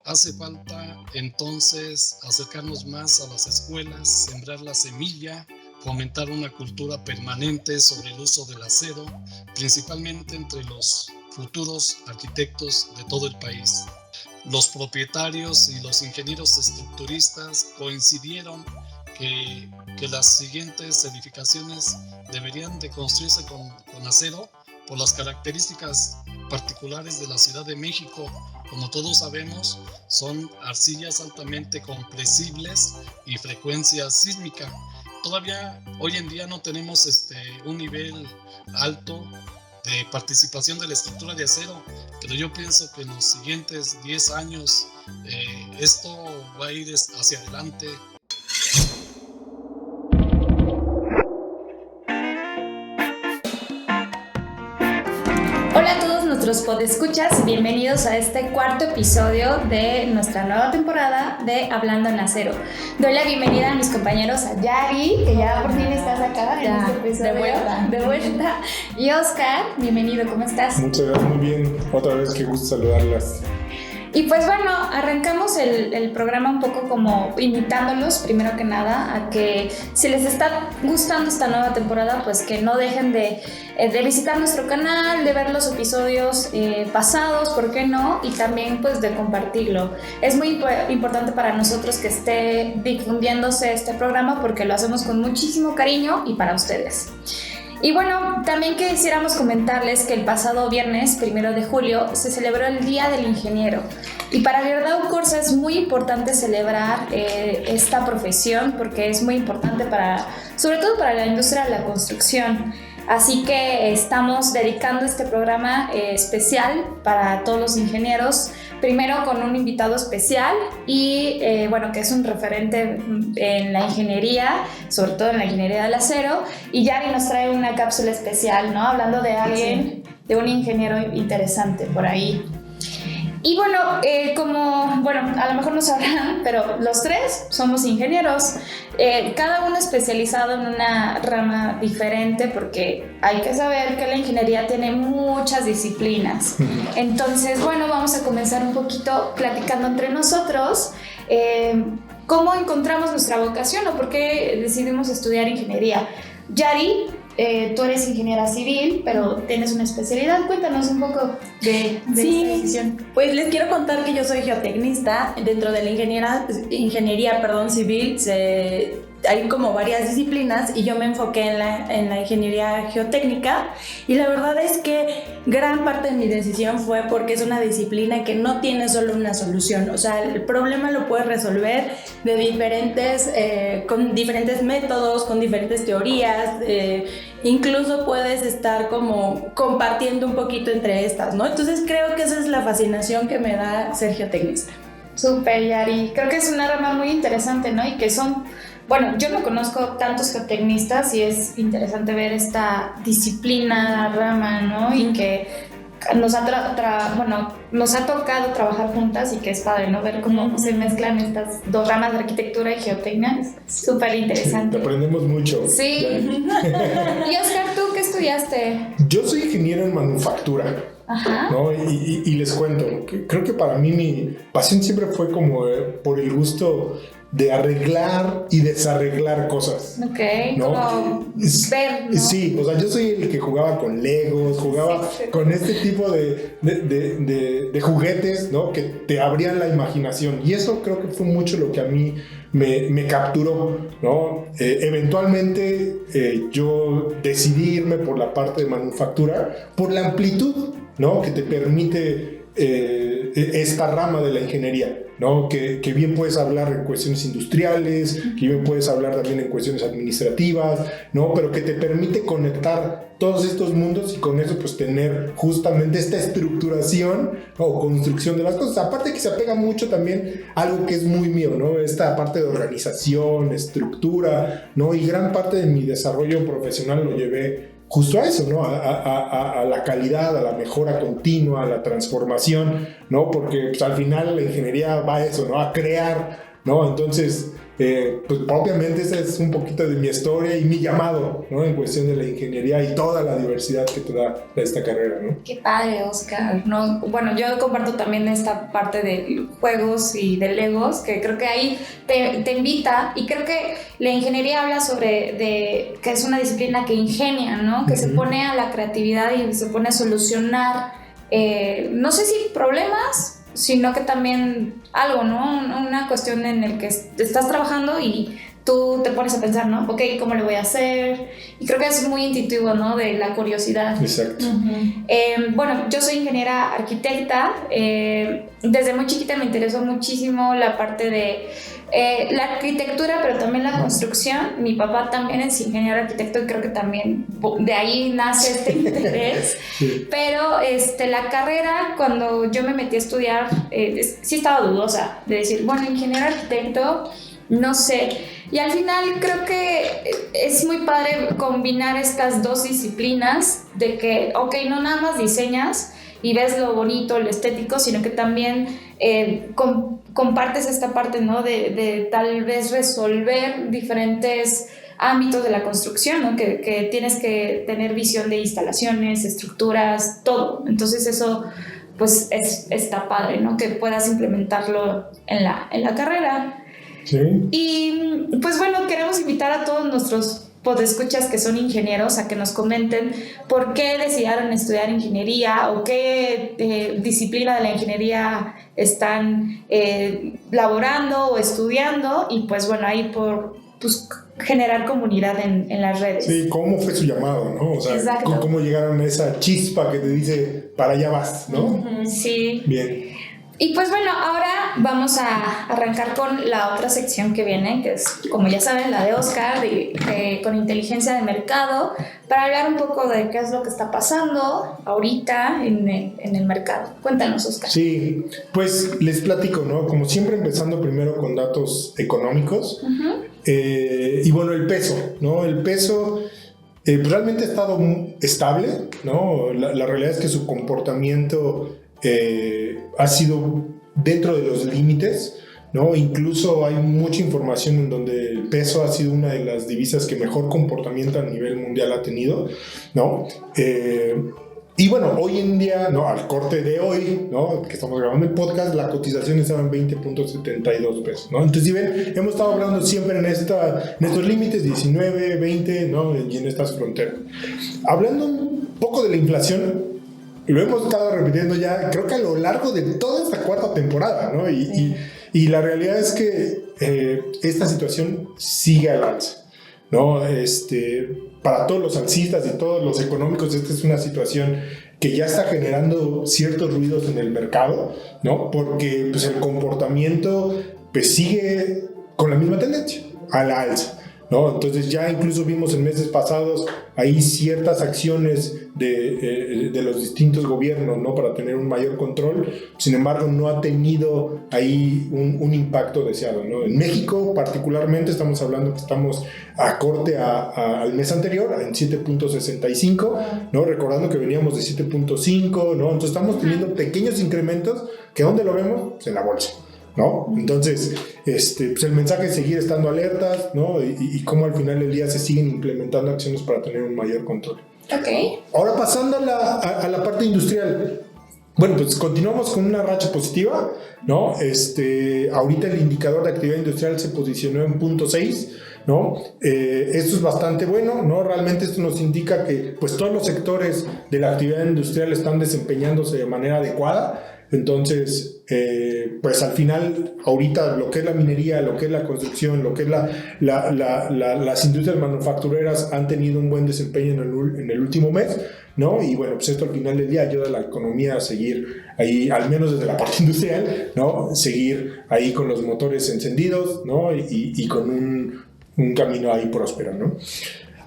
Hace falta entonces acercarnos más a las escuelas, sembrar la semilla, fomentar una cultura permanente sobre el uso del acero, principalmente entre los futuros arquitectos de todo el país. Los propietarios y los ingenieros estructuristas coincidieron que las siguientes edificaciones deberían de construirse con acero por las características particulares de la Ciudad de México. Como todos sabemos, son arcillas altamente compresibles y frecuencia sísmica. Todavía hoy en día no tenemos un nivel alto de participación de la estructura de acero, pero yo pienso que en los siguientes 10 años esto va a ir hacia adelante. Hola a todos nuestros podescuchas, bienvenidos a este cuarto episodio de nuestra nueva temporada de Hablando en Acero. Doy la bienvenida a mis compañeros, a Yari, que ya por fin estás acá en este episodio. De vuelta. Y Oscar, bienvenido, ¿cómo estás? Muchas gracias, muy bien. Otra vez, qué gusto saludarlas. Y pues bueno, arrancamos el programa un poco como invitándolos, primero que nada, a que si les está gustando esta nueva temporada, pues que no dejen de visitar nuestro canal, de ver los episodios pasados, ¿por qué no? Y también pues de compartirlo. Es muy importante para nosotros que esté difundiéndose este programa porque lo hacemos con muchísimo cariño y para ustedes. Y bueno, también quisiéramos comentarles que el pasado viernes, 1 de julio, se celebró el Día del Ingeniero. Y para Virdao Corsa es muy importante celebrar esta profesión porque es muy importante sobre todo para la industria de la construcción. Así que estamos dedicando este programa especial para todos los ingenieros, primero con un invitado especial y que es un referente en la ingeniería, sobre todo en la ingeniería del acero, y Yari nos trae una cápsula especial, ¿no? Hablando de alguien, de un ingeniero interesante por ahí. Y a lo mejor no sabrán, pero los tres somos ingenieros, cada uno especializado en una rama diferente porque hay que saber que la ingeniería tiene muchas disciplinas. Entonces, vamos a comenzar un poquito platicando entre nosotros cómo encontramos nuestra vocación o por qué decidimos estudiar ingeniería. Yari, tú eres ingeniera civil, pero tienes una especialidad. Cuéntanos un poco de esta decisión. Pues les quiero contar que yo soy geotecnista. Dentro de la ingeniería civil hay como varias disciplinas y yo me enfoqué en la ingeniería geotécnica, y la verdad es que gran parte de mi decisión fue porque es una disciplina que no tiene solo una solución. O sea, el problema lo puedes resolver con diferentes métodos, con diferentes teorías, incluso puedes estar como compartiendo un poquito entre estas, ¿no? Entonces creo que esa es la fascinación que me da ser geotecnista. Súper, Yari. Creo que es una rama muy interesante, ¿no? Y que yo no conozco tantos geotecnistas y es interesante ver esta disciplina, rama, ¿no? Y que nos ha tocado trabajar juntas y que es padre, ¿no? Ver cómo se mezclan estas dos ramas de arquitectura y geotecnia. Es súper interesante. Aprendemos mucho. Sí. Y Oscar, ¿tú qué estudiaste? Yo soy ingeniero en manufactura. Ajá. ¿No? Y les cuento, creo que para mí mi pasión siempre fue como por el gusto de arreglar y desarreglar cosas. Ok, ¿no? como ver, ¿no? Sí, o sea, yo soy el que jugaba con Legos, con este tipo de juguetes, ¿no? Que te abrían la imaginación, y eso creo que fue mucho lo que a mí me capturó, ¿no? Eventualmente yo decidí irme por la parte de manufactura, por la amplitud, ¿no? Que te permite esta rama de la ingeniería, ¿no? Que bien puedes hablar en cuestiones industriales, que bien puedes hablar también en cuestiones administrativas, ¿no? Pero que te permite conectar todos estos mundos y con eso pues tener justamente esta estructuración o construcción de las cosas. Aparte que se apega mucho también a algo que es muy mío, ¿no? Esta parte de organización, estructura, ¿no? Y gran parte de mi desarrollo profesional lo llevé justo a eso, ¿no? A la calidad, a la mejora continua, a la transformación, ¿no? Porque pues, al final la ingeniería va a eso, ¿no? A crear, ¿no? Entonces, pues propiamente esa es un poquito de mi historia y mi llamado, ¿no? En cuestión de la ingeniería y toda la diversidad que te da esta carrera, ¿no? Qué padre, Oscar. No, bueno, yo comparto también esta parte de juegos y de Legos, que creo que ahí te invita, y creo que la ingeniería habla sobre que es una disciplina que ingenia, ¿no? Que se pone a la creatividad y se pone a solucionar, no sé si problemas, sino que también algo, ¿no? Una cuestión en la que estás trabajando y tú te pones a pensar, ¿no? Ok, ¿cómo le voy a hacer? Y creo que es muy intuitivo, ¿no? De la curiosidad. Exacto. Bueno, yo soy ingeniera arquitecta. Desde muy chiquita me interesó muchísimo la parte de la arquitectura, pero también la construcción. Mi papá también es ingeniero arquitecto y creo que también de ahí nace este interés. Sí. Pero la carrera, cuando yo me metí a estudiar, sí estaba dudosa de decir, bueno, ingeniero arquitecto, no sé. Y al final creo que es muy padre combinar estas dos disciplinas, de que, ok, no nada más diseñas y ves lo bonito, lo estético, sino que también compartes esta parte, ¿no? De tal vez resolver diferentes ámbitos de la construcción, ¿no? Que tienes que tener visión de instalaciones, estructuras, todo. Entonces eso pues está padre, ¿no? Que puedas implementarlo en la carrera. Sí. Y pues bueno, queremos invitar a todos nuestros podescuchas que son ingenieros a que nos comenten por qué decidieron estudiar ingeniería o qué disciplina de la ingeniería están laborando o estudiando, y pues bueno, ahí pues generar comunidad en las redes. Sí, ¿cómo fue su llamado, no? O sea, ¿cómo llegaron a esa chispa que te dice, para allá vas, ¿no? Sí. Bien. Y pues bueno, ahora vamos a arrancar con la otra sección que viene, que es, como ya saben, la de Oscar, con inteligencia de mercado, para hablar un poco de qué es lo que está pasando ahorita en el mercado. Cuéntanos, Oscar. Sí, pues les platico, ¿no? Como siempre, empezando primero con datos económicos. Y bueno, el peso, ¿no? El peso realmente ha estado estable, ¿no? La realidad es que su comportamiento ha sido dentro de los límites, ¿no? Incluso hay mucha información en donde el peso ha sido una de las divisas que mejor comportamiento a nivel mundial ha tenido, ¿no? Y bueno, hoy en día, ¿no? Al corte de hoy, ¿no? Que estamos grabando el podcast, la cotización estaba en 20.72 pesos, ¿no? Entonces, si ven, hemos estado hablando siempre en estos límites, 19, 20, ¿no? Y en estas fronteras. Hablando un poco de la inflación, lo hemos estado repitiendo ya, creo que a lo largo de toda esta cuarta temporada, ¿no? Y la realidad es que esta situación sigue al alza, ¿no? Para todos los alcistas y todos los económicos, esta es una situación que ya está generando ciertos ruidos en el mercado, ¿no? Porque pues, el comportamiento pues, sigue con la misma tendencia, a la alza, ¿no? Entonces ya incluso vimos en meses pasados ahí ciertas acciones de los distintos gobiernos, ¿no? Para tener un mayor control. Sin embargo, no ha tenido ahí un impacto deseado, ¿no? En México particularmente estamos hablando que estamos a corte al mes anterior en 7.65, ¿no? Recordando que veníamos de 7.5, ¿no? Entonces estamos teniendo pequeños incrementos que ¿dónde lo vemos? Pues en la bolsa, ¿no? Entonces, pues el mensaje es seguir estando alertas, ¿no? Y cómo al final del día se siguen implementando acciones para tener un mayor control. Ok. Ahora pasando a la parte industrial. Bueno, pues continuamos con una racha positiva, ¿no? Ahorita el indicador de actividad industrial se posicionó en 0.6, ¿no? Esto es bastante bueno, ¿no? Realmente esto nos indica que pues todos los sectores de la actividad industrial están desempeñándose de manera adecuada. Entonces, pues al final, ahorita lo que es la minería, lo que es la construcción, lo que es las industrias manufactureras han tenido un buen desempeño en el último mes, ¿no? Y bueno, pues esto al final del día ayuda a la economía a seguir ahí, al menos desde la parte industrial, ¿no? Seguir ahí con los motores encendidos, ¿no? Y con un camino ahí próspero, ¿no?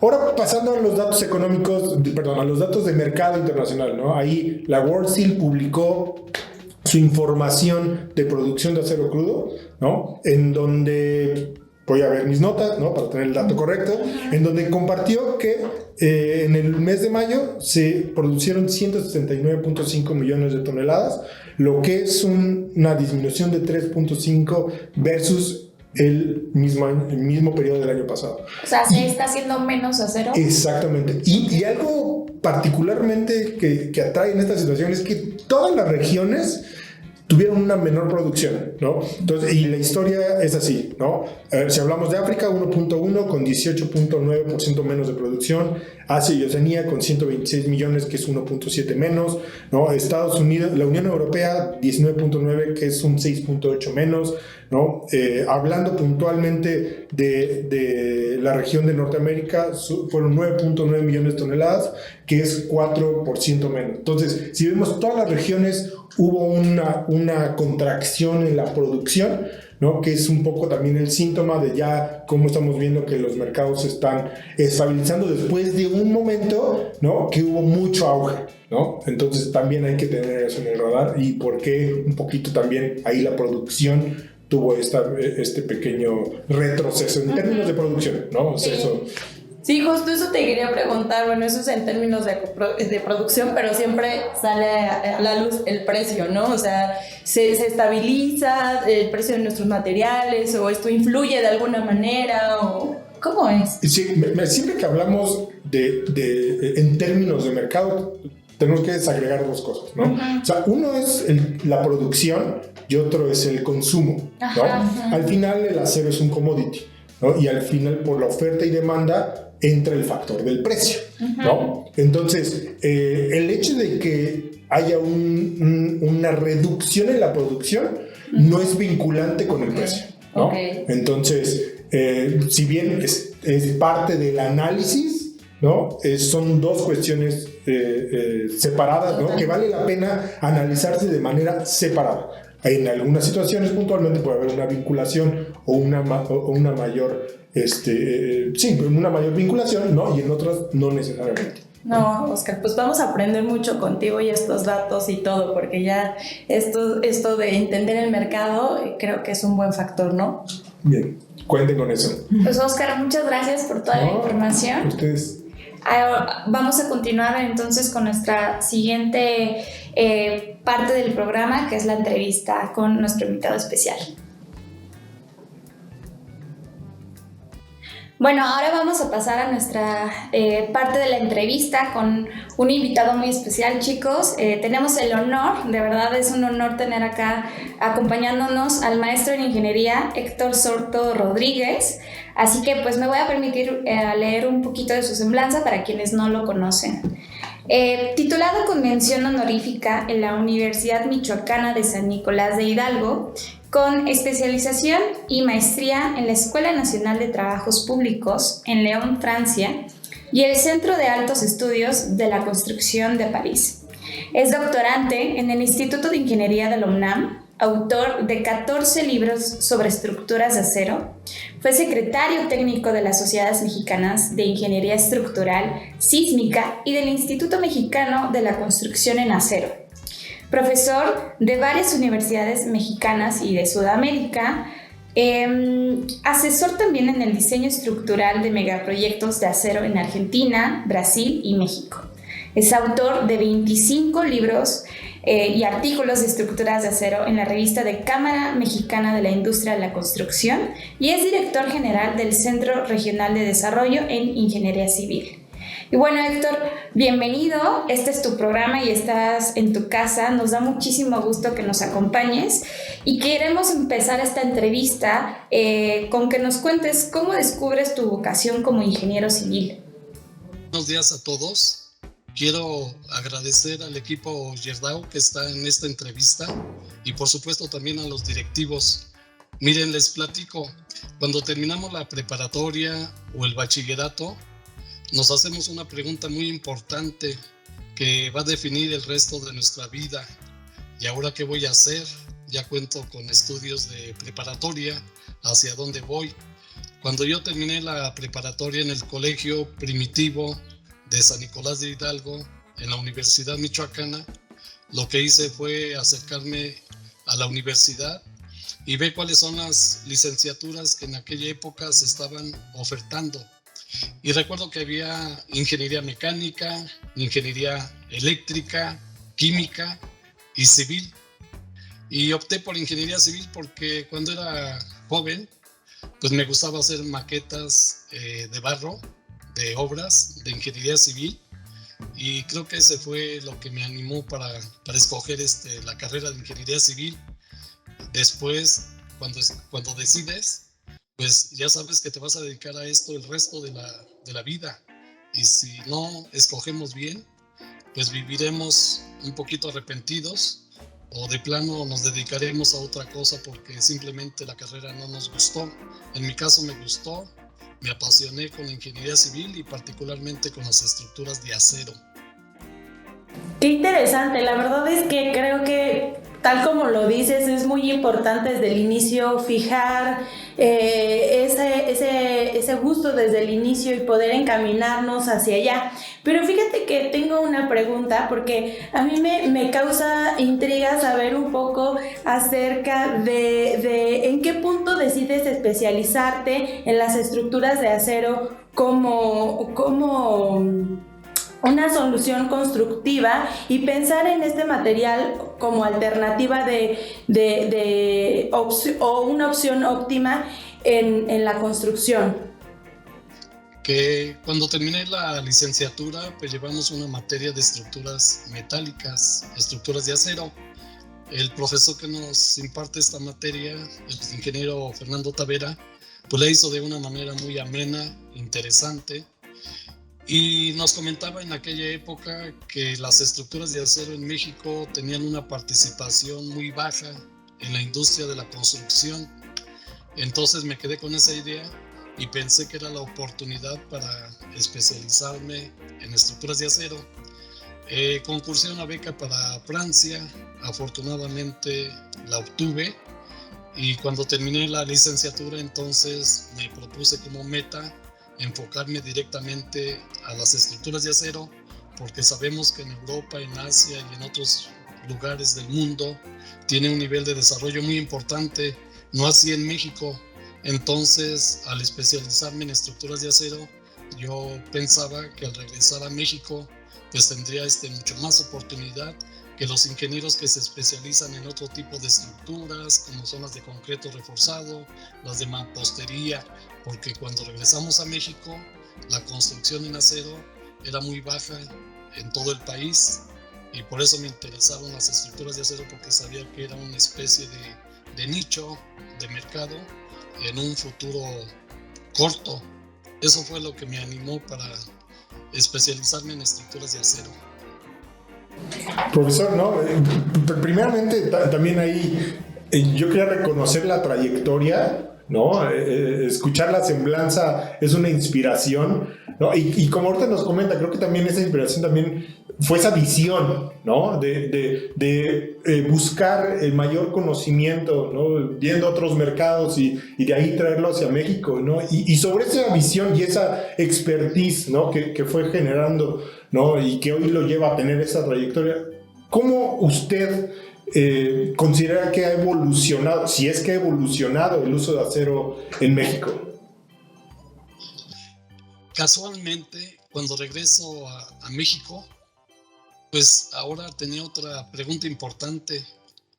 Ahora pasando a los datos económicos, a los datos de mercado internacional, ¿no? Ahí la World Steel publicó su información de producción de acero crudo, ¿no? En donde, voy a ver mis notas, ¿no? Para tener el dato correcto, en donde compartió que en el mes de mayo se producieron 169.5 millones de toneladas, lo que es una disminución de 3.5 versus el mismo periodo del año pasado. O sea, se está haciendo menos acero. Exactamente. Y algo particularmente que atrae en esta situación es que todas las regiones tuvieron una menor producción, ¿no? Entonces, y la historia es así, ¿no? Si hablamos de África, 1.1 con 18.9% menos de producción, Asia y Oceanía con 126 millones, que es 1.7 menos, ¿no? Estados Unidos, la Unión Europea, 19.9, que es un 6.8 menos, ¿no? Hablando puntualmente de la región de Norteamérica, fueron 9.9 millones de toneladas, que es 4% menos. Entonces, si vemos todas las regiones, hubo una contracción en la producción, ¿no? Que es un poco también el síntoma de ya cómo estamos viendo que los mercados se están estabilizando después de un momento, ¿no? Que hubo mucho auge, ¿no? Entonces también hay que tener eso en el radar y por qué un poquito también ahí la producción tuvo este pequeño retroceso en términos de producción, ¿no? O sea, eso... Sí, justo eso te quería preguntar. Bueno, eso es en términos de producción, pero siempre sale a la luz el precio, ¿no? O sea, se estabiliza el precio de nuestros materiales, o esto influye de alguna manera, o ¿cómo es? Sí, siempre que hablamos en términos de mercado, tenemos que desagregar dos cosas, ¿no? O sea, uno es la producción y otro es el consumo, ¿no? Al final el acero es un commodity, ¿no? Y al final, por la oferta y demanda, entra el factor del precio, ¿no? Entonces, el hecho de que haya una reducción en la producción no es vinculante con el precio, ¿no? Entonces, si bien es parte del análisis, ¿no? Son dos cuestiones separadas, ¿no? Que vale la pena analizarse de manera separada. En algunas situaciones puntualmente puede haber una vinculación o una mayor una mayor vinculación, ¿no? Y en otras no necesariamente. No, Oscar, pues vamos a aprender mucho contigo y estos datos y todo, porque ya esto de entender el mercado creo que es un buen factor, ¿no? Bien, cuenten con eso. Pues Oscar, muchas gracias por toda la información. Ustedes. Vamos a continuar entonces con nuestra siguiente parte del programa, que es la entrevista con nuestro invitado especial. Bueno, ahora vamos a pasar a nuestra parte de la entrevista con un invitado muy especial, chicos. Tenemos el honor, de verdad es un honor tener acá acompañándonos al maestro en ingeniería Héctor Soto Rodríguez. Así que pues me voy a permitir leer un poquito de su semblanza para quienes no lo conocen. Titulado con mención honorífica en la Universidad Michoacana de San Nicolás de Hidalgo, con especialización y maestría en la Escuela Nacional de Trabajos Públicos en León, Francia, y el Centro de Altos Estudios de la Construcción de París. Es doctorante en el Instituto de Ingeniería de la UNAM, autor de 14 libros sobre estructuras de acero. Fue secretario técnico de las Sociedades Mexicanas de Ingeniería Estructural, Sísmica y del Instituto Mexicano de la Construcción en Acero. Profesor de varias universidades mexicanas y de Sudamérica, asesor también en el diseño estructural de megaproyectos de acero en Argentina, Brasil y México. Es autor de 25 libros y artículos de estructuras de acero en la revista de Cámara Mexicana de la Industria de la Construcción y es director general del Centro Regional de Desarrollo en Ingeniería Civil. Y bueno, Héctor, bienvenido. Este es tu programa y estás en tu casa. Nos da muchísimo gusto que nos acompañes y queremos empezar esta entrevista con que nos cuentes cómo descubres tu vocación como ingeniero civil. Buenos días a todos. Quiero agradecer al equipo Yerdao que está en esta entrevista y por supuesto también a los directivos. Miren, les platico, cuando terminamos la preparatoria o el bachillerato, nos hacemos una pregunta muy importante que va a definir el resto de nuestra vida. ¿Y ahora qué voy a hacer? Ya cuento con estudios de preparatoria, ¿hacia dónde voy? Cuando yo terminé la preparatoria en el colegio primitivo de San Nicolás de Hidalgo, en la Universidad Michoacana, lo que hice fue acercarme a la universidad y ver cuáles son las licenciaturas que en aquella época se estaban ofertando. Y recuerdo que había ingeniería mecánica, ingeniería eléctrica, química y civil. Y opté por ingeniería civil porque cuando era joven pues me gustaba hacer maquetas de barro, de obras, de ingeniería civil, y creo que ese fue lo que me animó para escoger la carrera de ingeniería civil. Después, cuando decides, pues ya sabes que te vas a dedicar a esto el resto de la vida, y si no escogemos bien, pues viviremos un poquito arrepentidos, o de plano nos dedicaremos a otra cosa porque simplemente la carrera no nos gustó. En mi caso me gustó, me apasioné con la ingeniería civil y particularmente con las estructuras de acero. Qué interesante, la verdad es que creo que tal como lo dices, es muy importante desde el inicio fijar ese gusto desde el inicio y poder encaminarnos hacia allá. Pero fíjate que tengo una pregunta, porque a mí me causa intriga saber un poco acerca de en qué punto decides especializarte en las estructuras de acero como una solución constructiva y pensar en este material como alternativa o una opción óptima en la construcción. Que cuando terminé la licenciatura, pues llevamos una materia de estructuras metálicas, estructuras de acero. El profesor que nos imparte esta materia, el ingeniero Fernando Tavera, pues la hizo de una manera muy amena, interesante. Y nos comentaba en aquella época que las estructuras de acero en México tenían una participación muy baja en la industria de la construcción. Entonces me quedé con esa idea y pensé que era la oportunidad para especializarme en estructuras de acero. Concursé una beca para Francia, afortunadamente la obtuve, y cuando terminé la licenciatura entonces me propuse como meta enfocarme directamente a las estructuras de acero, porque sabemos que en Europa, en Asia y en otros lugares del mundo tiene un nivel de desarrollo muy importante, no así en México. Entonces, al especializarme en estructuras de acero, yo pensaba que al regresar a México pues tendría mucho más oportunidad que los ingenieros que se especializan en otro tipo de estructuras, como son las de concreto reforzado, las de mampostería, porque cuando regresamos a México, la construcción en acero era muy baja en todo el país, y por eso me interesaron las estructuras de acero, porque sabía que era una especie de nicho de mercado en un futuro corto. Eso fue lo que me animó para especializarme en estructuras de acero. Profesor, ¿no? Primeramente también ahí yo quería reconocer la trayectoria, ¿no? Escuchar la semblanza es una inspiración, ¿no? Y como ahorita nos comenta, creo que también esa inspiración también fue esa visión, ¿no? De buscar el mayor conocimiento, ¿no? Viendo otros mercados y de ahí traerlo hacia México, ¿no? Y sobre esa visión y esa expertise, ¿no? Que fue generando, ¿no? Y que hoy lo lleva a tener esa trayectoria. ¿Cómo usted considera que ha evolucionado, si es que ha evolucionado el uso de acero en México? Casualmente, cuando regreso a México, pues ahora tenía otra pregunta importante.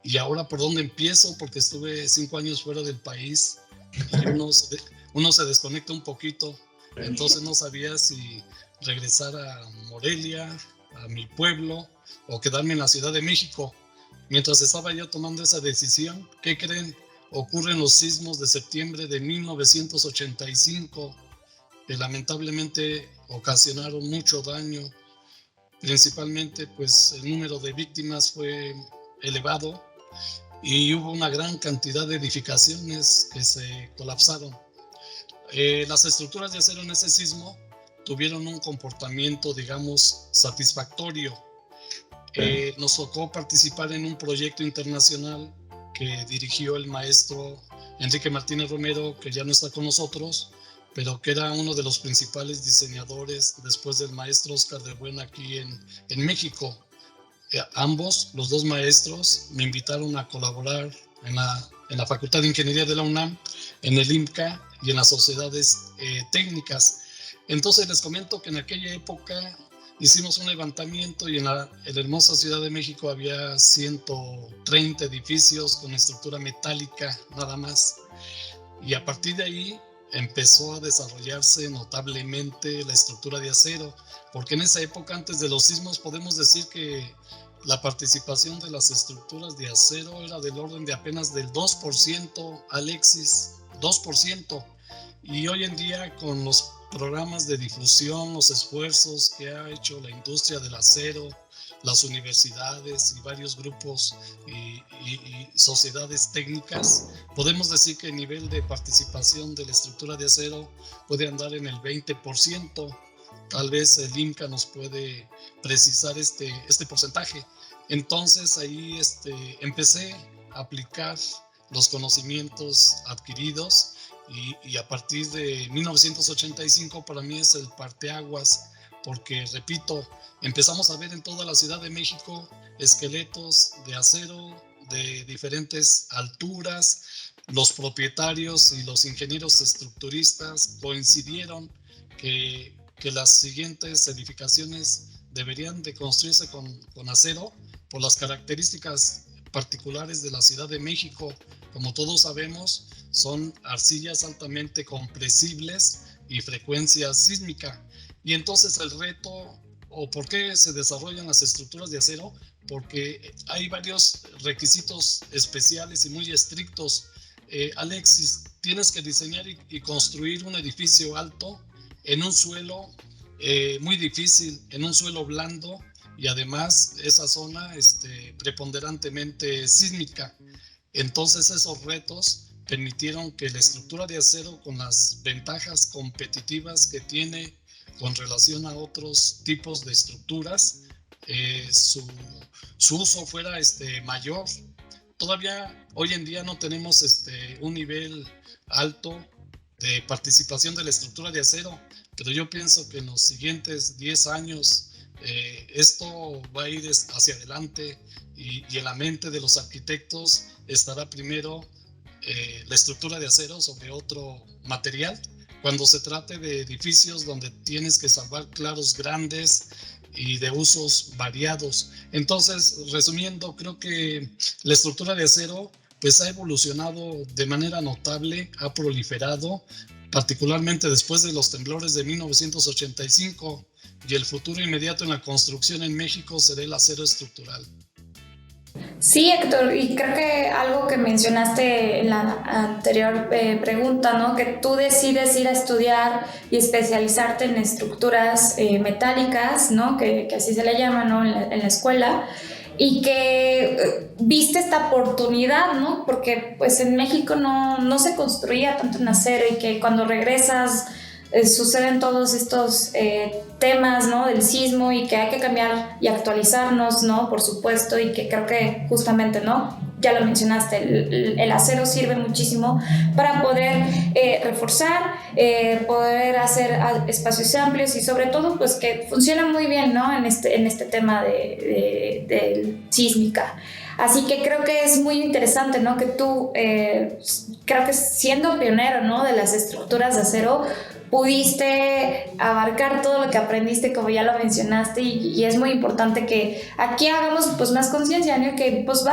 ¿Y ahora por dónde empiezo? Porque estuve 5 años fuera del país y uno se desconecta un poquito. Entonces no sabía si regresar a Morelia, a mi pueblo, o quedarme en la Ciudad de México. Mientras estaba yo tomando esa decisión, ¿qué creen? Ocurren los sismos de septiembre de 1985, que lamentablemente ocasionaron mucho daño. Principalmente, pues el número de víctimas fue elevado y hubo una gran cantidad de edificaciones que se colapsaron. Las estructuras de acero en ese sismo tuvieron un comportamiento, digamos, satisfactorio. Nos tocó participar en un proyecto internacional que dirigió el maestro Enrique Martínez Romero, que ya no está con nosotros, pero que era uno de los principales diseñadores después del maestro Oscar de Buena aquí en México. Ambos, los dos maestros, me invitaron a colaborar en la Facultad de Ingeniería de la UNAM, en el IMCA y en las sociedades técnicas. Entonces les comento que en aquella época hicimos un levantamiento y en la hermosa Ciudad de México había 130 edificios con estructura metálica nada más. y a partir de ahí empezó a desarrollarse notablemente la estructura de acero, porque en esa época, antes de los sismos, podemos decir que la participación de las estructuras de acero era del orden de apenas del 2%, Alexis, 2%. Y hoy en día, con los programas de difusión, los esfuerzos que ha hecho la industria del acero, las universidades y varios grupos y sociedades técnicas, podemos decir que el nivel de participación de la estructura de acero puede andar en el 20%. Tal vez el INCA nos puede precisar este porcentaje. Entonces ahí empecé a aplicar los conocimientos adquiridos y a partir de 1985 para mí es el parteaguas, porque, repito, empezamos a ver en toda la Ciudad de México esqueletos de acero de diferentes alturas. Los propietarios y los ingenieros estructuristas coincidieron que las siguientes edificaciones deberían de construirse con acero por las características particulares de la Ciudad de México. Como todos sabemos, son arcillas altamente compresibles y frecuencia sísmica. Y entonces el reto, o por qué se desarrollan las estructuras de acero, porque hay varios requisitos especiales y muy estrictos. Alexis, tienes que diseñar y construir un edificio alto en un suelo muy difícil, en un suelo blando, y además esa zona preponderantemente sísmica. Entonces esos retos permitieron que la estructura de acero, con las ventajas competitivas que tiene con relación a otros tipos de estructuras, su uso fuera mayor. Todavía hoy en día no tenemos un nivel alto de participación de la estructura de acero, pero yo pienso que en los siguientes 10 años esto va a ir hacia adelante, y en la mente de los arquitectos estará primero la estructura de acero sobre otro material, cuando se trate de edificios donde tienes que salvar claros grandes y de usos variados. Entonces, resumiendo, creo que la estructura de acero pues ha evolucionado de manera notable, ha proliferado, particularmente después de los temblores de 1985, y el futuro inmediato en la construcción en México será el acero estructural. Sí, Héctor, y creo que algo que mencionaste en la anterior pregunta, ¿no? Que tú decides ir a estudiar y especializarte en estructuras metálicas, ¿no? Que así se le llama, ¿no? En la escuela, y que viste esta oportunidad, ¿no? Porque pues en México no se construía tanto en acero, y que cuando regresas suceden todos estos temas, ¿no? Del sismo, y que hay que cambiar y actualizarnos, ¿no? Por supuesto, y que creo que justamente, ¿no? Ya lo mencionaste, el acero sirve muchísimo para poder reforzar, poder hacer espacios amplios, y sobre todo pues que funciona muy bien, ¿no? En este tema de sísmica. Así que creo que es muy interesante, ¿no? Que tú, creo que siendo pionero, ¿no? De las estructuras de acero, pudiste abarcar todo lo que aprendiste, como ya lo mencionaste, y es muy importante que aquí hagamos pues más conciencia, ¿no? Que pues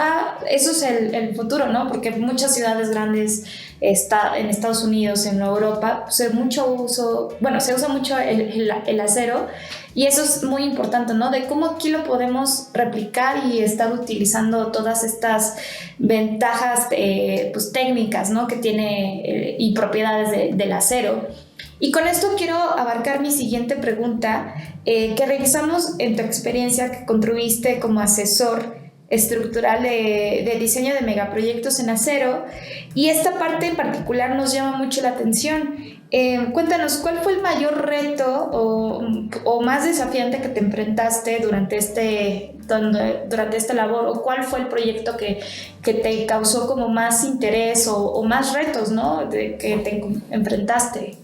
eso es el futuro, ¿no? Porque muchas ciudades grandes en Estados Unidos, en Europa, pues, se usa mucho el acero, y eso es muy importante, ¿no? De cómo aquí lo podemos replicar y estar utilizando todas estas ventajas pues técnicas, ¿no? Que tiene y propiedades del acero. Y con esto quiero abarcar mi siguiente pregunta, que revisamos en tu experiencia que contribuiste como asesor estructural de diseño de megaproyectos en acero, y esta parte en particular nos llama mucho la atención. Cuéntanos, ¿cuál fue el mayor reto o más desafiante que te enfrentaste durante esta labor, o cuál fue el proyecto que te causó como más interés o más retos, ¿no? que te enfrentaste?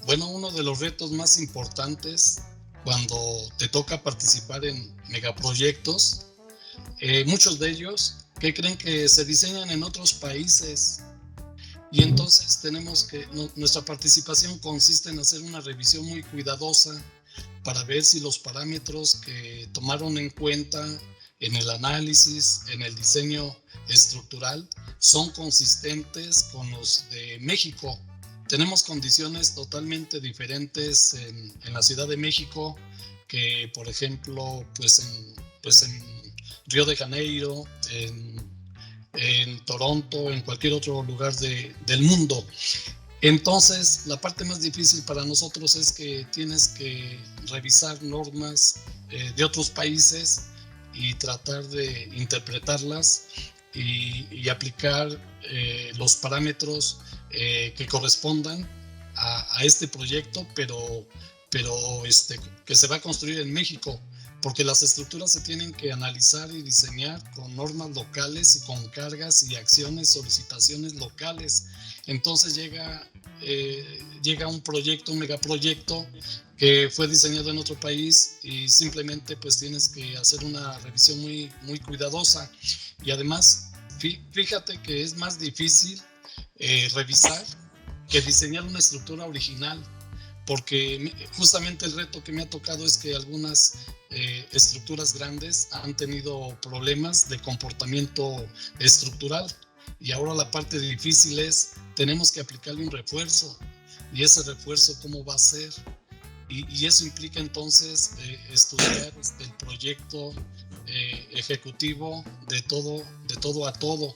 Bueno, uno de los retos más importantes cuando te toca participar en megaproyectos, muchos de ellos que creen que se diseñan en otros países, y entonces nuestra participación consiste en hacer una revisión muy cuidadosa para ver si los parámetros que tomaron en cuenta en el análisis, en el diseño estructural, son consistentes con los de México. Tenemos condiciones totalmente diferentes en la Ciudad de México que, por ejemplo, pues en Río de Janeiro, en Toronto, en cualquier otro lugar del mundo. Entonces, la parte más difícil para nosotros es que tienes que revisar normas de otros países y tratar de interpretarlas y aplicar los parámetros que correspondan a este proyecto, pero que se va a construir en México, porque las estructuras se tienen que analizar y diseñar con normas locales y con cargas y acciones, solicitaciones locales. Entonces llega un proyecto, un megaproyecto que fue diseñado en otro país y simplemente pues tienes que hacer una revisión muy, muy cuidadosa. Y además, fíjate que es más difícil revisar que diseñar una estructura original, porque justamente el reto que me ha tocado es que algunas estructuras grandes han tenido problemas de comportamiento estructural, y ahora la parte difícil es, tenemos que aplicarle un refuerzo, y ese refuerzo ¿cómo va a ser? Y eso implica entonces estudiar el proyecto ejecutivo de todo a todo.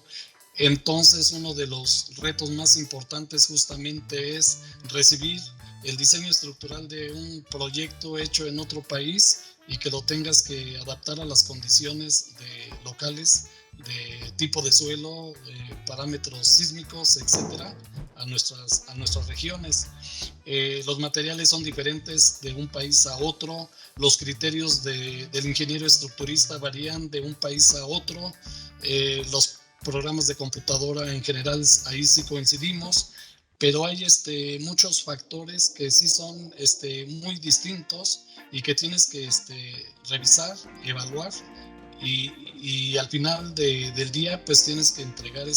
Entonces uno de los retos más importantes justamente es recibir el diseño estructural de un proyecto hecho en otro país y que lo tengas que adaptar a las condiciones locales, de tipo de suelo, parámetros sísmicos, etcétera, a nuestras regiones. Los materiales son diferentes de un país a otro, los criterios del ingeniero estructurista varían de un país a otro, los programas de computadora en general, ahí sí coincidimos, pero hay muchos factores que sí son muy distintos y que tienes que revisar, evaluar, y al final del día pues tienes que entregar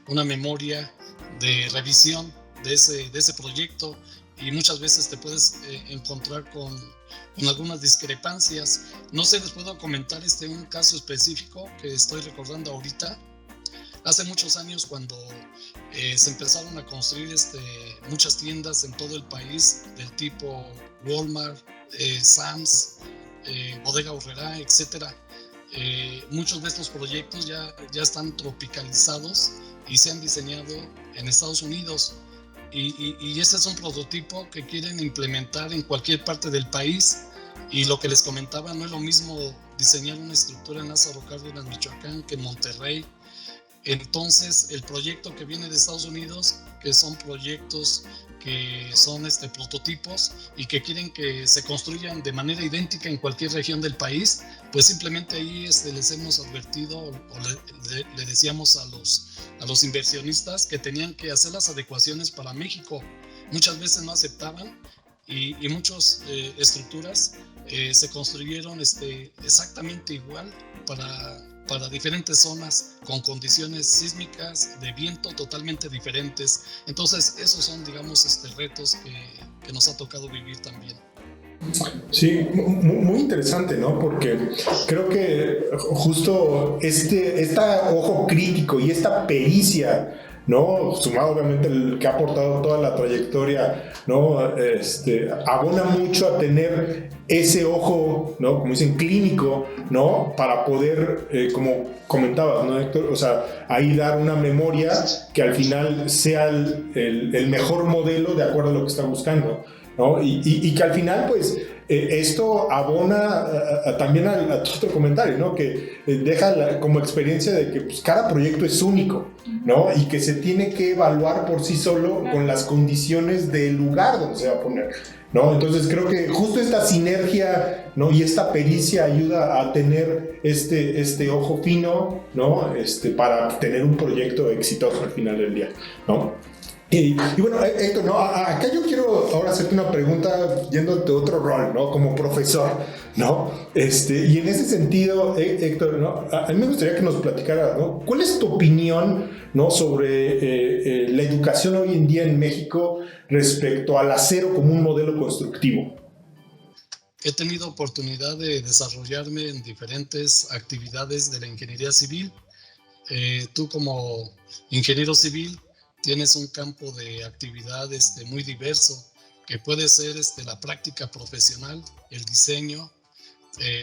una memoria de revisión de ese proyecto, y muchas veces te puedes encontrar con algunas discrepancias. No sé, les puedo comentar un caso específico que estoy recordando ahorita. Hace muchos años, cuando se empezaron a construir muchas tiendas en todo el país del tipo Walmart, Sam's, Bodega Aurrerá, etcétera, muchos de estos proyectos ya están tropicalizados y se han diseñado en Estados Unidos, y este es un prototipo que quieren implementar en cualquier parte del país. Y lo que les comentaba, no es lo mismo diseñar una estructura en Lázaro Cárdenas, Michoacán, que en Monterrey. Entonces, el proyecto que viene de Estados Unidos, que son proyectos que son prototipos y que quieren que se construyan de manera idéntica en cualquier región del país, pues simplemente ahí les hemos advertido, o le decíamos a los inversionistas que tenían que hacer las adecuaciones para México. Muchas veces no aceptaban, y muchas estructuras se construyeron exactamente igual para diferentes zonas, con condiciones sísmicas, de viento totalmente diferentes. Entonces esos son, digamos, retos que nos ha tocado vivir también. Sí, muy interesante, ¿no? Porque creo que justo este ojo crítico y esta pericia, ¿no? Sumado obviamente el que ha aportado toda la trayectoria, ¿no? Abona mucho a tener ese ojo, ¿no? Como dicen, clínico, ¿no? Para poder, como comentabas, ¿no, Héctor? O sea, ahí dar una memoria que al final sea el mejor modelo de acuerdo a lo que está buscando, ¿no? Y que al final, pues, esto abona también a tu otro comentario, ¿no? Que deja como experiencia de que pues, cada proyecto es único, ¿no? Y que se tiene que evaluar por sí solo con las condiciones del lugar donde se va a poner, ¿no? Entonces creo que justo esta sinergia, ¿no? Y esta pericia ayuda a tener este ojo fino, ¿no? Para tener un proyecto exitoso al final del día, ¿no? Y bueno, Héctor, ¿no? Acá yo quiero ahora hacerte una pregunta yéndote otro rol, ¿no? Como profesor, ¿no? Y en ese sentido, Héctor, ¿no? A mí me gustaría que nos platicaras, ¿no? ¿Cuál es tu opinión, ¿no? Sobre la educación hoy en día en México respecto al acero como un modelo constructivo? he tenido oportunidad de desarrollarme en diferentes actividades de la ingeniería civil. Tú como ingeniero civil tienes un campo de actividad muy diverso, que puede ser la práctica profesional, el diseño,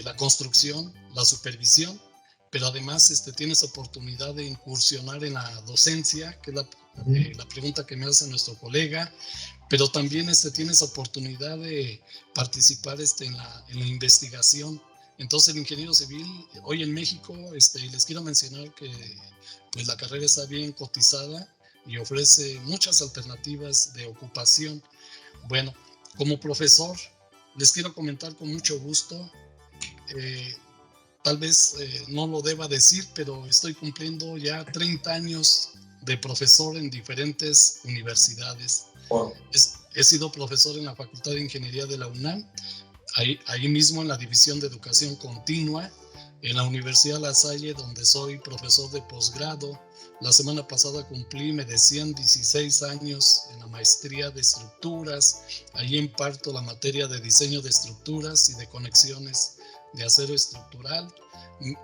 la construcción, la supervisión, pero además tienes oportunidad de incursionar en la docencia, que es la pregunta que me hace nuestro colega, pero también tienes oportunidad de participar en la investigación. Entonces el ingeniero civil hoy en México, les quiero mencionar que pues la carrera está bien cotizada y ofrece muchas alternativas de ocupación. Bueno, como profesor, les quiero comentar con mucho gusto, tal vez no lo deba decir, pero estoy cumpliendo ya 30 años de profesor en diferentes universidades. Wow. He sido profesor en la Facultad de Ingeniería de la UNAM, ahí mismo en la División de Educación Continua, en la Universidad La Salle, donde soy profesor de posgrado. La semana pasada cumplí, me decían, 16 años en la maestría de estructuras. Ahí imparto la materia de diseño de estructuras y de conexiones de acero estructural.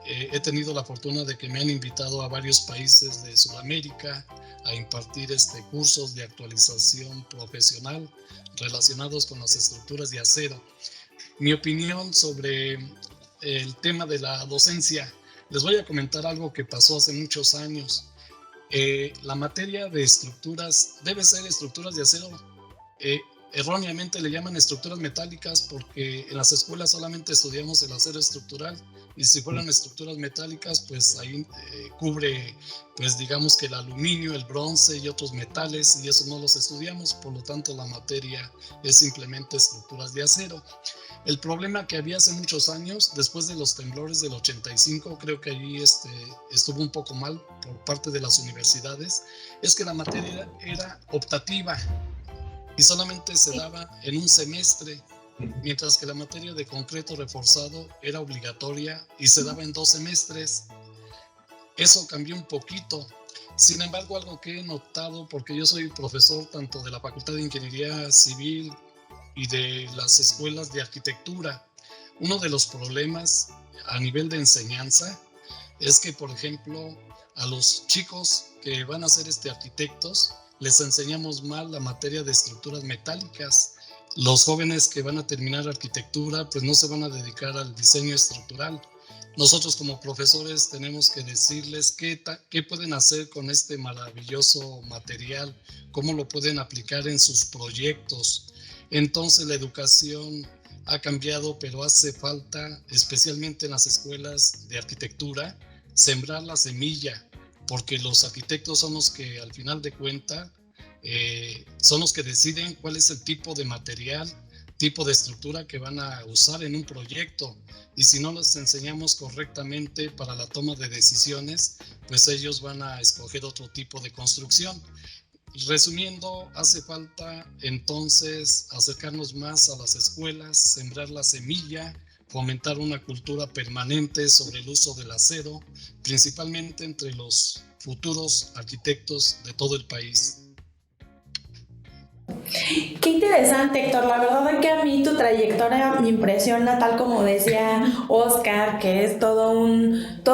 He tenido la fortuna de que me han invitado a varios países de Sudamérica a impartir cursos de actualización profesional relacionados con las estructuras de acero. Mi opinión sobre el tema de la docencia, les voy a comentar algo que pasó hace muchos años. La materia de estructuras debe ser estructuras de acero. Erróneamente le llaman estructuras metálicas porque en las escuelas solamente estudiamos el acero estructural, y si fueran estructuras metálicas, pues ahí cubre, pues digamos que el aluminio, el bronce y otros metales, y eso no los estudiamos. Por lo tanto, la materia es simplemente estructuras de acero. El problema que había hace muchos años, después de los temblores del 85, creo que allí estuvo un poco mal por parte de las universidades, es que la materia era optativa y solamente se daba en un semestre, mientras que la materia de concreto reforzado era obligatoria y se daba en 2 semestres. Eso cambió un poquito. Sin embargo, algo que he notado, porque yo soy profesor tanto de la Facultad de Ingeniería Civil y de las escuelas de arquitectura, uno de los problemas a nivel de enseñanza es que, por ejemplo, a los chicos que van a ser arquitectos, les enseñamos mal la materia de estructuras metálicas. Los jóvenes que van a terminar arquitectura, pues no se van a dedicar al diseño estructural. Nosotros como profesores tenemos que decirles qué pueden hacer con este maravilloso material, cómo lo pueden aplicar en sus proyectos. Entonces la educación ha cambiado, pero hace falta, especialmente en las escuelas de arquitectura, sembrar la semilla, porque los arquitectos son los que al final de cuentas son los que deciden cuál es el tipo de material, tipo de estructura que van a usar en un proyecto, y si no les enseñamos correctamente para la toma de decisiones, pues ellos van a escoger otro tipo de construcción. Resumiendo, hace falta entonces acercarnos más a las escuelas, sembrar la semilla, fomentar una cultura permanente sobre el uso del acero, principalmente entre los futuros arquitectos de todo el país. Qué interesante, Héctor. La verdad es que a mí tu trayectoria me impresiona, tal como decía Oscar, que es toda una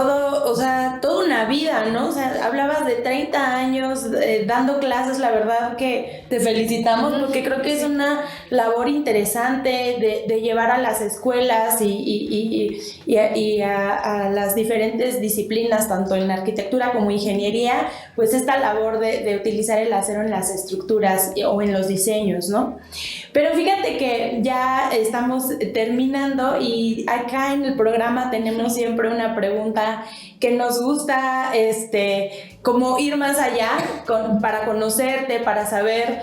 vida, ¿no? O sea, hablabas de 30 años dando clases. La verdad que te felicitamos, porque creo que es una labor interesante de llevar a las escuelas y a las diferentes disciplinas, tanto en arquitectura como ingeniería, pues esta labor de utilizar el acero en las estructuras o en los diseños, ¿no? Pero fíjate que ya estamos terminando, y acá en el programa tenemos siempre una pregunta que nos gusta como ir más allá para conocerte, para saber,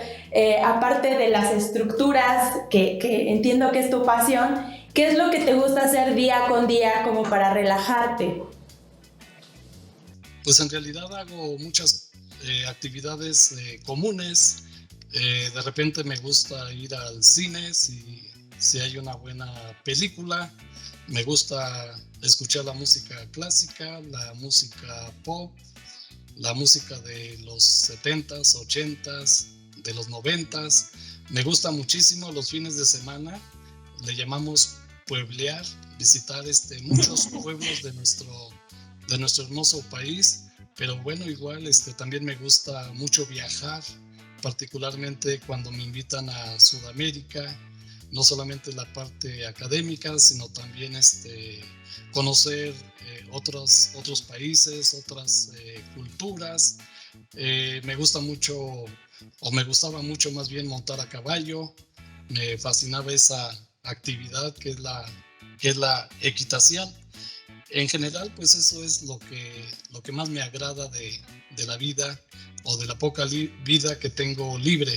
aparte de las estructuras, que entiendo que es tu pasión, ¿qué es lo que te gusta hacer día con día como para relajarte? Pues en realidad hago muchas actividades comunes. De repente me gusta ir al cine si hay una buena película. Me gusta escuchar la música clásica, la música pop, la música de los 70s, 80s, de los 90s. Me gusta muchísimo los fines de semana. Le llamamos pueblear, visitar muchos pueblos de nuestro hermoso país, pero bueno, igual también me gusta mucho viajar, particularmente cuando me invitan a Sudamérica, no solamente la parte académica, sino también conocer otros países, otras culturas. Me gusta mucho, o me gustaba mucho más bien montar a caballo. Me fascinaba esa actividad que es la equitación. En general, pues eso es lo que más me agrada de la vida, o de la poca vida que tengo libre.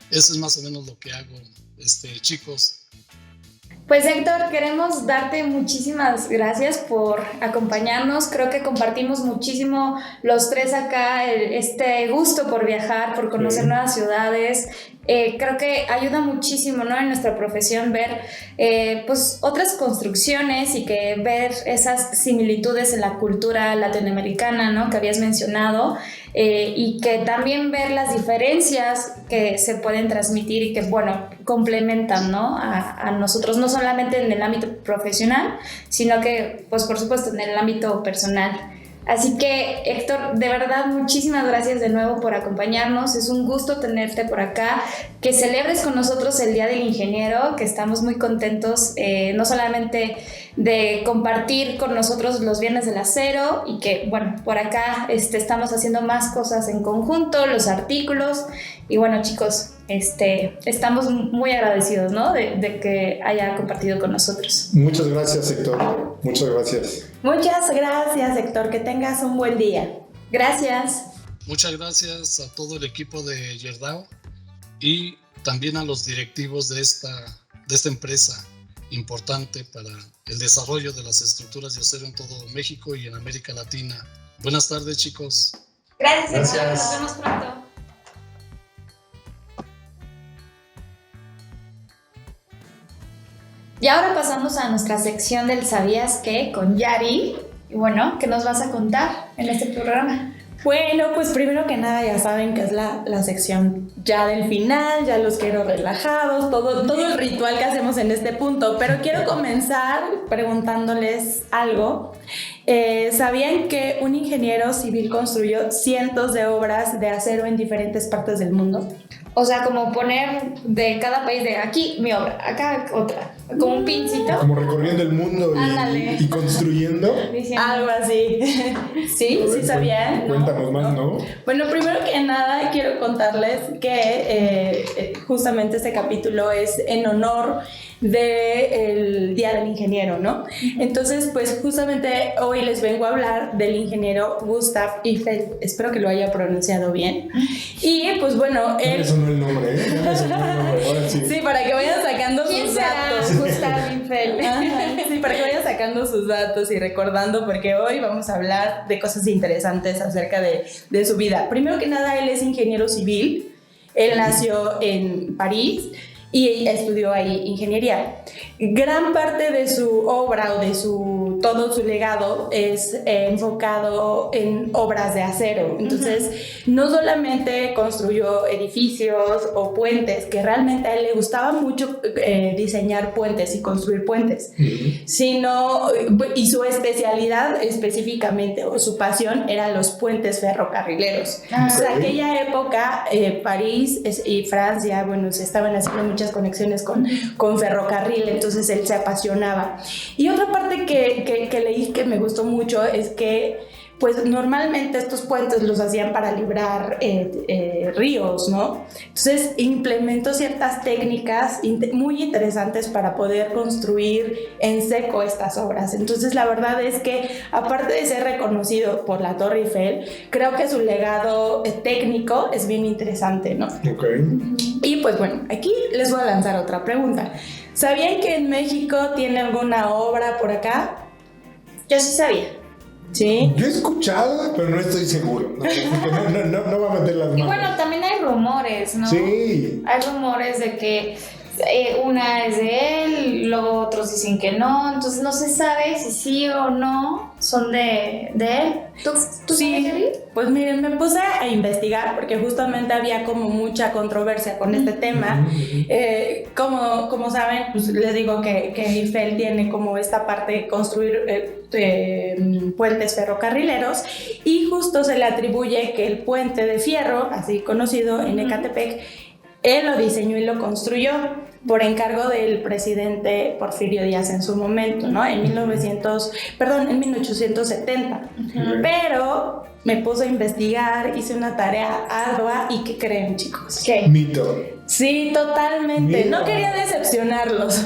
Eso es más o menos lo que hago, chicos. Pues Héctor, queremos darte muchísimas gracias por acompañarnos. Creo que compartimos muchísimo los tres acá este gusto por viajar, por conocer nuevas ciudades. Creo que ayuda muchísimo, ¿no?, en nuestra profesión ver pues otras construcciones y que ver esas similitudes en la cultura latinoamericana, ¿no?, que habías mencionado, y que también ver las diferencias que se pueden transmitir y que, bueno, complementan, ¿no?, a nosotros, no solamente en el ámbito profesional, sino que, pues por supuesto, en el ámbito personal. Así que, Héctor, de verdad, muchísimas gracias de nuevo por acompañarnos. Es un gusto tenerte por acá, que celebres con nosotros el Día del Ingeniero, que estamos muy contentos, no solamente de compartir con nosotros los Viernes del Acero, y que, bueno, por acá estamos haciendo más cosas en conjunto, los artículos, y bueno, chicos, estamos muy agradecidos, ¿no?, de que haya compartido con nosotros. Muchas gracias, Héctor. Muchas gracias. Muchas gracias, Héctor. Que tengas un buen día. Gracias. Muchas gracias a todo el equipo de Gerdau y también a los directivos de esta empresa importante para el desarrollo de las estructuras de acero en todo México y en América Latina. Buenas tardes, chicos. Gracias. Nos vemos pronto. Y ahora pasamos a nuestra sección del ¿Sabías qué?, con Yari. Y bueno, ¿qué nos vas a contar en este programa? Bueno, pues primero que nada ya saben que es la sección ya del final, ya los quiero relajados, todo el ritual que hacemos en este punto, pero quiero comenzar preguntándoles algo. ¿Sabían que un ingeniero civil construyó cientos de obras de acero en diferentes partes del mundo? O sea, como poner de cada país, de aquí mi obra, acá otra, como un pincito. Como recorriendo el mundo y construyendo. Algo así. ¿Sí? ¿Sí sabían? Cuéntanos más, ¿no? Bueno, primero que nada quiero contarles que justamente este capítulo es en honor del Día del Ingeniero, ¿no? Entonces, pues justamente hoy les vengo a hablar del ingeniero Gustav Eiffel. Espero que lo haya pronunciado bien. Y pues bueno, él... Ya me sonó el nombre, ¿eh? Ya me sonó el nombre, ahora sí. Sí, para que vayan sacando sus datos. Gustav Eiffel? Sí, para que vayan sacando sus datos y recordando, porque hoy vamos a hablar de cosas interesantes acerca de su vida. Primero que nada, él es ingeniero civil. Él nació en París y estudió ahí ingeniería. Gran parte de su obra o de todo su legado es enfocado en obras de acero. Entonces, no solamente construyó edificios o puentes, que realmente a él le gustaba mucho diseñar puentes y construir puentes, sino, y su especialidad específicamente, o su pasión, eran los puentes ferrocarrileros. Entonces, en aquella época, París y Francia, bueno, se estaban haciendo muchas conexiones con ferrocarril, entonces él se apasionaba. Y otra parte que leí que me gustó mucho es que pues normalmente estos puentes los hacían para librar ríos, ¿no? Entonces implementó ciertas técnicas muy interesantes para poder construir en seco estas obras. Entonces la verdad es que, aparte de ser reconocido por la Torre Eiffel, creo que su legado técnico es bien interesante, ¿no? Okay. Y pues bueno, aquí les voy a lanzar otra pregunta. ¿Sabían que en México tiene alguna obra por acá? Yo sí sabía. ¿Sí? Yo he escuchado, pero no estoy seguro. No va a meter las manos. Y bueno, también hay rumores, ¿no? Sí. Hay rumores de que una es de él, luego otros dicen que no, entonces no se sabe si sí o no son de él. ¿Tú Sí, sabes, Gaby? pues miren, me puse a investigar porque justamente había como mucha controversia con este tema. Como saben, pues les digo que Eiffel tiene como esta parte de construir puentes ferrocarrileros, y justo se le atribuye que el puente de fierro, así conocido en Ecatepec, él lo diseñó y lo construyó por encargo del presidente Porfirio Díaz en su momento, ¿no? En 1870. Pero me puse a investigar, hice una tarea ardua, y ¿qué creen, chicos? ¿Qué? Mito. Sí, totalmente. Mira. No quería decepcionarlos,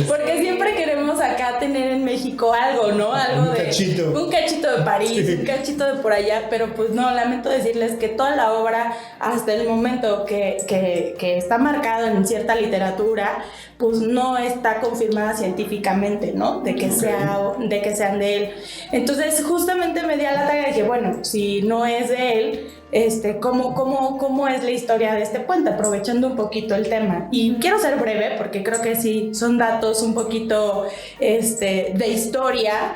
porque siempre queremos acá tener en México algo, ¿no? Algo Un cachito. un cachito de París, un cachito de por allá, pero pues no, lamento decirles que toda la obra, hasta el momento que está marcado en cierta literatura, pues no está confirmada científicamente, ¿no? De que sean de él. Entonces, justamente me di a la tarea y dije, bueno, si no es de él, ¿cómo es la historia de este puente? Aprovechando un poquito el tema. Y quiero ser breve porque creo que sí, son datos un poquito de historia.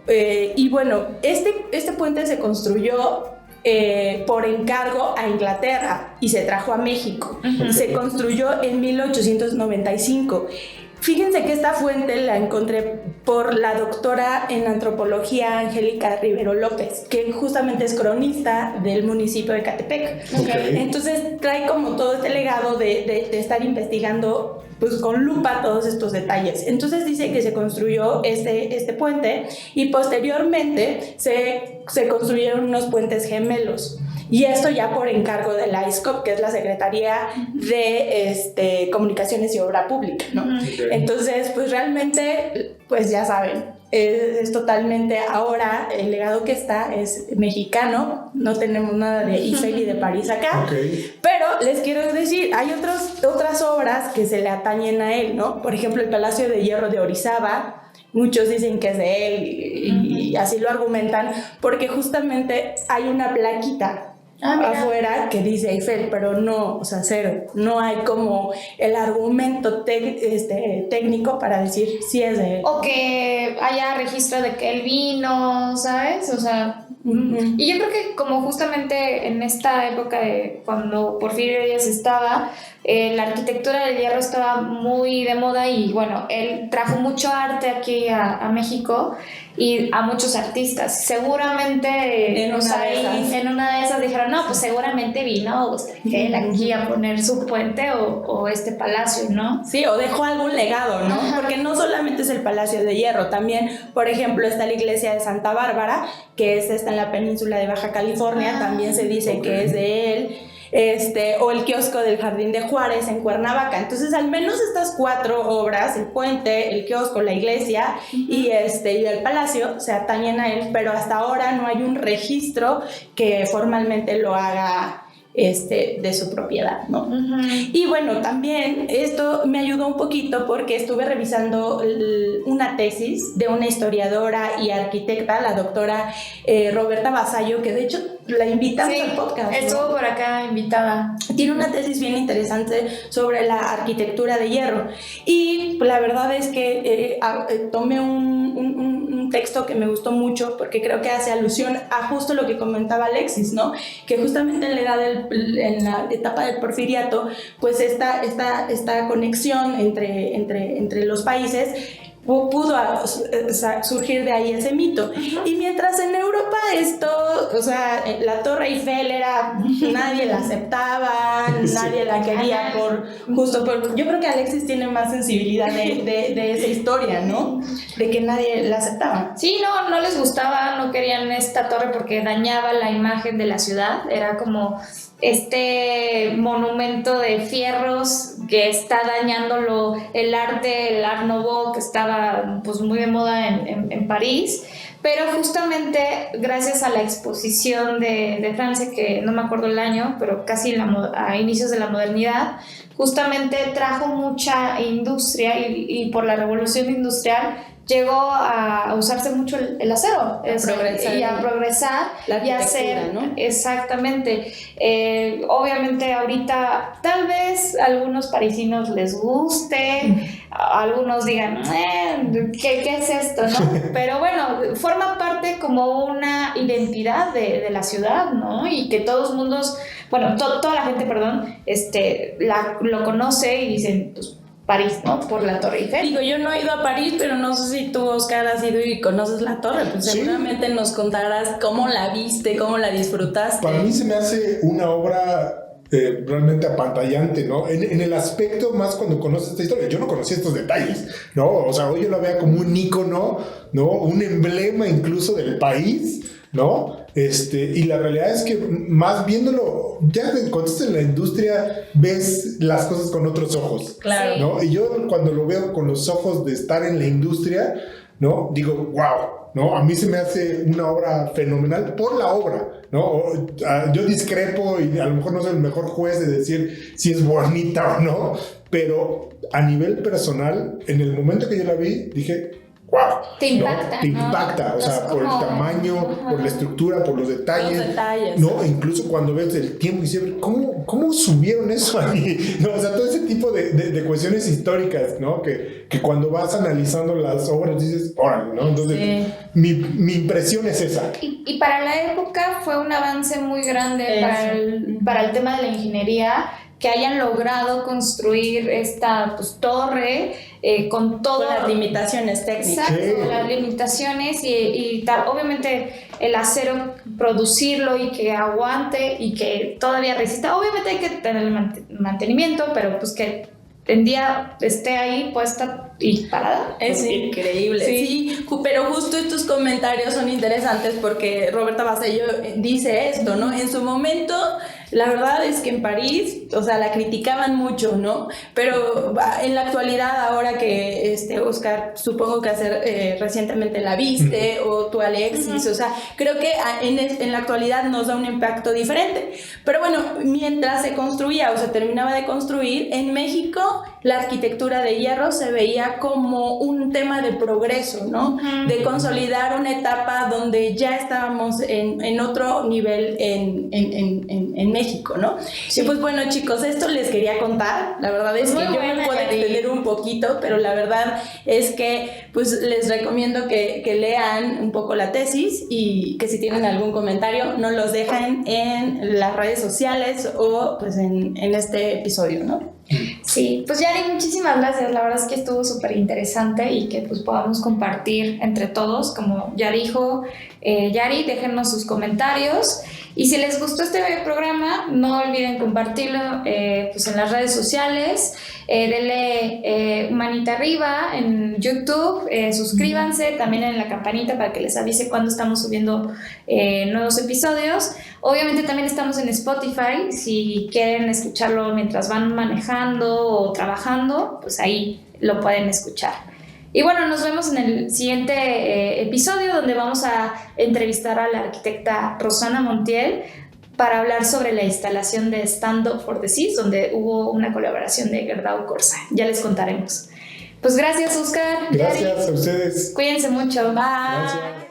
Y bueno, este puente se construyó por encargo a Inglaterra y se trajo a México. Se construyó en 1895. Fíjense que esta fuente la encontré por la doctora en antropología Angélica Rivero López, que justamente es cronista del municipio de Ecatepec. Entonces trae como todo este legado de estar investigando pues con lupa todos estos detalles. Entonces dice que se construyó este puente, y posteriormente se construyeron unos puentes gemelos. Y esto ya por encargo de la ISCOP, que es la Secretaría de Comunicaciones y Obra Pública, ¿no? Entonces, pues realmente, pues ya saben, es totalmente, ahora el legado que está es mexicano, no tenemos nada de Eiffel y de París acá, pero les quiero decir, hay otras obras que se le atañen a él, ¿no? Por ejemplo, el Palacio de Hierro de Orizaba. Muchos dicen que es de él y así lo argumentan, porque justamente hay una plaquita afuera que dice Eiffel, pero no, o sea, cero. No hay como el argumento técnico para decir si es de él. O que haya registro de que él vino, ¿sabes? O sea, y yo creo que como justamente en esta época de cuando Porfirio Díaz estaba, la arquitectura del hierro estaba muy de moda, y bueno, él trajo mucho arte aquí a México y a muchos artistas. Seguramente en una de esas dijeron, no, pues seguramente vino él aquí a poner su puente o este palacio, ¿no? Sí, o dejó algún legado, ¿no? Ajá. Porque no solamente es el Palacio de Hierro, también, por ejemplo, está la iglesia de Santa Bárbara, que está en la península de Baja California, también se dice que es de él. O el kiosco del Jardín de Juárez en Cuernavaca. Entonces, al menos estas 4 obras, el puente, el kiosco, la iglesia y el palacio, se atañen a él, pero hasta ahora no hay un registro que formalmente lo haga de su propiedad, ¿no? Y bueno, también esto me ayudó un poquito porque estuve revisando una tesis de una historiadora y arquitecta, la doctora Roberta Vasallo, que de hecho la invitamos al podcast, ¿no? Estuvo por acá invitada. Tiene una tesis bien interesante sobre la arquitectura de hierro, y la verdad es que tomé un texto que me gustó mucho porque creo que hace alusión a justo lo que comentaba Alexis, ¿no? Que justamente en la etapa del porfiriato, pues esta conexión entre los países pudo surgir de ahí ese mito. Y mientras en Europa la Torre Eiffel nadie la aceptaba, nadie la quería yo creo que Alexis tiene más sensibilidad de esa historia, ¿no? De que nadie la aceptaba. Sí, no les gustaba, no querían esta torre porque dañaba la imagen de la ciudad, era como este monumento de fierros que está dañándolo el arte, el Art Nouveau, que estaba pues muy de moda en París. Pero justamente gracias a la exposición de Francia, que no me acuerdo el año, pero casi a inicios de la modernidad, justamente trajo mucha industria, y por la revolución industrial llegó a usarse mucho el acero y a progresar y a hacer, ¿no? Exactamente. Obviamente ahorita tal vez a algunos parisinos les guste, algunos digan, ¿qué es esto? ¿No? Pero bueno, forma parte como una identidad de la ciudad, ¿no? Y que todos mundos, bueno, toda la gente, perdón, lo conoce y dicen, pues, París, ¿no? Por la Torre Eiffel. Digo, yo no he ido a París, pero no sé si tú, Oscar, has ido y conoces la torre. Pues sí, seguramente nos contarás cómo la viste, cómo la disfrutaste. Para mí se me hace una obra realmente apantallante, ¿no? En el aspecto más cuando conoces esta historia. Yo no conocía estos detalles, ¿no? O sea, hoy yo la veo como un ícono, ¿no? Un emblema incluso del país, ¿no? Y la realidad es que más viéndolo, ya cuando estás en la industria ves las cosas con otros ojos, Claro. ¿no? Y yo cuando lo veo con los ojos de estar en la industria, ¿no? Digo, wow, ¿no? A mí se me hace una obra fenomenal por la obra, ¿no? Yo discrepo y a lo mejor no soy el mejor juez de decir si es bonita o no, pero a nivel personal, en el momento que yo la vi, dije, wow. Te impacta, ¿no? Te ¿no? impacta, o sea, por el tamaño, por la estructura, por los detalles. Los detalles. No, incluso cuando ves el tiempo y dices, ¿cómo subieron eso ahí? No, o sea, todo ese tipo de cuestiones históricas, ¿no? Que cuando vas analizando las obras dices, órale, ¿no? Entonces, Sí. mi impresión es esa. Y para la época fue un avance muy grande para el tema de la ingeniería, que hayan logrado construir esta torre con todo... Con las limitaciones técnicas. Exacto, Sí. las limitaciones y tal. Obviamente el acero, producirlo y que aguante y que todavía resista. Obviamente hay que tener el mantenimiento, pero pues que en día esté ahí puesta y parada. Es increíble. Sí, pero justo estos comentarios son interesantes porque Roberta Basello dice esto, ¿no? En su momento, la verdad es que en París, o sea, la criticaban mucho, ¿no? Pero en la actualidad, ahora que Oscar, supongo que recientemente la viste, o tú, Alexis, o sea, creo que en la actualidad nos da un impacto diferente. Pero bueno, mientras se construía o se terminaba de construir, en México la arquitectura de hierro se veía como un tema de progreso, ¿no? De consolidar una etapa donde ya estábamos en otro nivel en México, ¿no? Sí. Y pues bueno, chicos, esto les quería contar. La verdad es que yo me puedo extender un poquito, pero la verdad es que pues les recomiendo que lean un poco la tesis y que si tienen algún comentario nos los dejen en las redes sociales o pues en este episodio, ¿no? Sí, pues Yari, muchísimas gracias. La verdad es que estuvo súper interesante y que pues podamos compartir entre todos, como ya dijo Yari, déjennos sus comentarios. Y si les gustó este programa, no olviden compartirlo pues en las redes sociales. Denle manita arriba en YouTube, suscríbanse también en la campanita para que les avise cuando estamos subiendo nuevos episodios. Obviamente también estamos en Spotify, si quieren escucharlo mientras van manejando o trabajando, pues ahí lo pueden escuchar. Y bueno, nos vemos en el siguiente episodio, donde vamos a entrevistar a la arquitecta Rosana Montiel para hablar sobre la instalación de Stand Up for the Seas, donde hubo una colaboración de Gerdau Corsa. Ya les contaremos. Pues gracias, Oscar. Gracias Yari. a ustedes. Cuídense mucho. Bye. Gracias.